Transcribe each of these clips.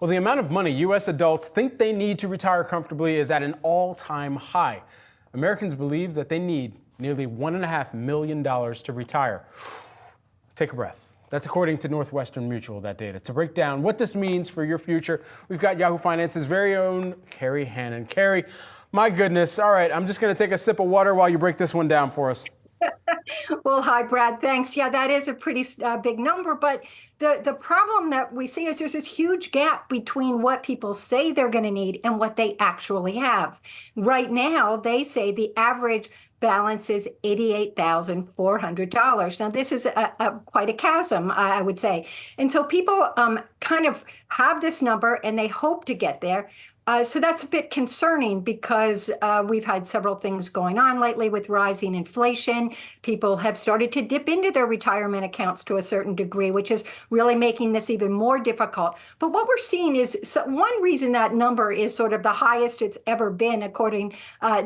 Well, the amount of money U.S. adults think they need to retire comfortably is at an all-time high. Americans believe that they need nearly $1.5 million to retire. Take a breath. That's according to Northwestern Mutual, that data. To break down what this means for your future, we've got Yahoo Finance's very own Kerry Hannon. Kerry, my goodness. All right, I'm just going to take a sip of water while you break this one down for us. Well, hi, Brad. Thanks. Yeah, that is a pretty big number. But the problem that we see is there's this huge gap between what people say they're going to need and what they actually have. Right now, they say the average balance is $88,400. Now, this is quite a chasm, I would say. And so people kind of have this number and they hope to get there. So that's a bit concerning because we've had several things going on lately with rising inflation. People have started to dip into their retirement accounts to a certain degree, which is really making this even more difficult. But what we're seeing is one reason that number is sort of the highest it's ever been, according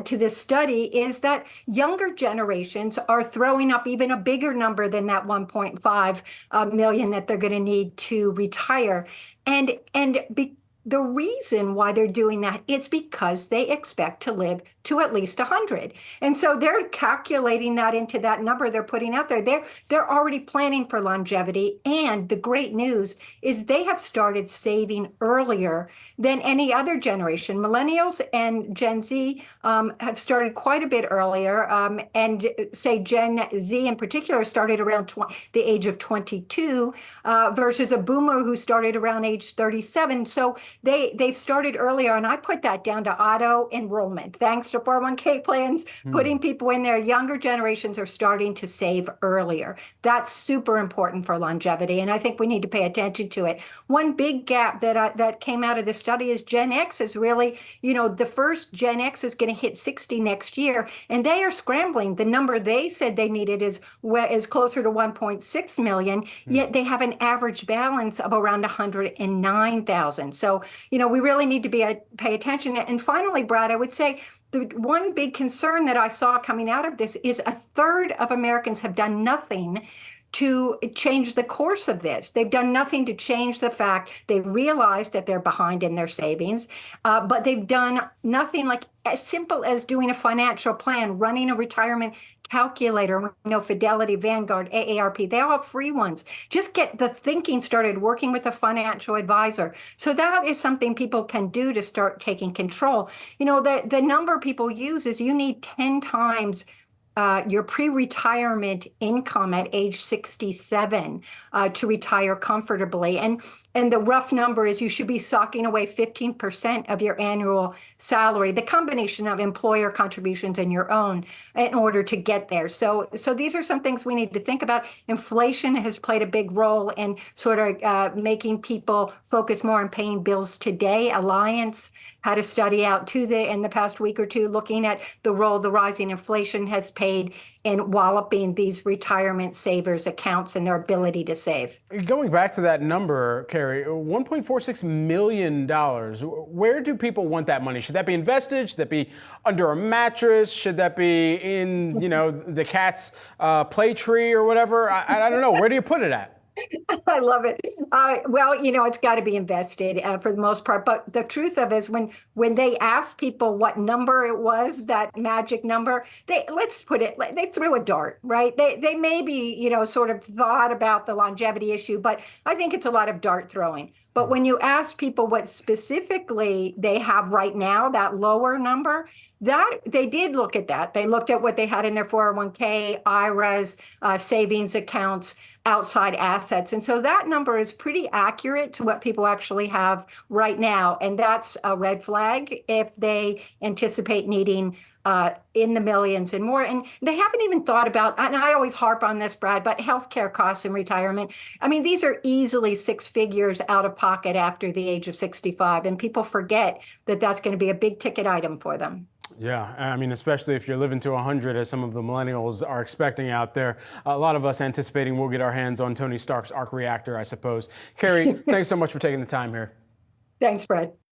to this study, is that younger generations are throwing up even a bigger number than that 1.5 million that they're going to need to retire. The reason why they're doing that is because they expect to live to at least 100. And so they're calculating that into that number they're putting out there. They're already planning for longevity. And the great news is they have started saving earlier than any other generation. Millennials and Gen Z have started quite a bit earlier. And say Gen Z in particular started around the age of 22 versus a boomer who started around age 37. So they've started earlier, and I put that down to auto enrollment. Thanks to 401k plans, putting people in there. Younger generations are starting to save earlier. That's super important for longevity, and I think we need to pay attention to it. One big gap that came out of this study is Gen X is really, the first Gen X is going to hit 60 next year, and they are scrambling. The number they said they needed is closer to 1.6 million, yet they have an average balance of around 109,000. So we really need to pay attention. And finally, Brad, I would say the one big concern that I saw coming out of this is a third of Americans have done nothing to change the course of this. They've done nothing to change the fact they realize that they're behind in their savings, but they've done nothing like as simple as doing a financial plan, running a retirement calculator. Fidelity, Vanguard, AARP, they all have free ones. Just get the thinking started, working with a financial advisor. So that is something people can do to start taking control. The number people use is you need 10 times your pre-retirement income at age 67 to retire comfortably. And the rough number is you should be socking away 15% of your annual salary, the combination of employer contributions and your own, in order to get there. So these are some things we need to think about. Inflation has played a big role in sort of making people focus more on paying bills today. Alliance had a study out in the past week or two looking at the role the rising inflation has played in walloping these retirement savers accounts and their ability to save. Going back to that number, Kerry, $1.46 million. Where do people want that money? Should that be invested? Should that be under a mattress? Should that be in, the cat's play tree or whatever? I don't know. Where do you put it at? I love it. Well, it's got to be invested for the most part. But the truth of it is when they asked people what number it was, that magic number, they threw a dart, right? They maybe, sort of thought about the longevity issue, but I think it's a lot of dart throwing. But when you ask people what specifically they have right now, that lower number, that they did look at that. They looked at what they had in their 401k, IRAs, savings accounts, outside assets. And so that number is pretty accurate to what people actually have right now. And that's a red flag if they anticipate needing in the millions and more. And they haven't even thought about, and I always harp on this, Brad, but healthcare costs in retirement. I mean, these are easily 6 figures out of pocket after the age of 65. And people forget that that's going to be a big ticket item for them. Yeah, I mean, especially if you're living to 100, as some of the millennials are expecting out there. A lot of us anticipating we'll get our hands on Tony Stark's arc reactor, I suppose. Kerry, thanks so much for taking the time here. Thanks, Fred.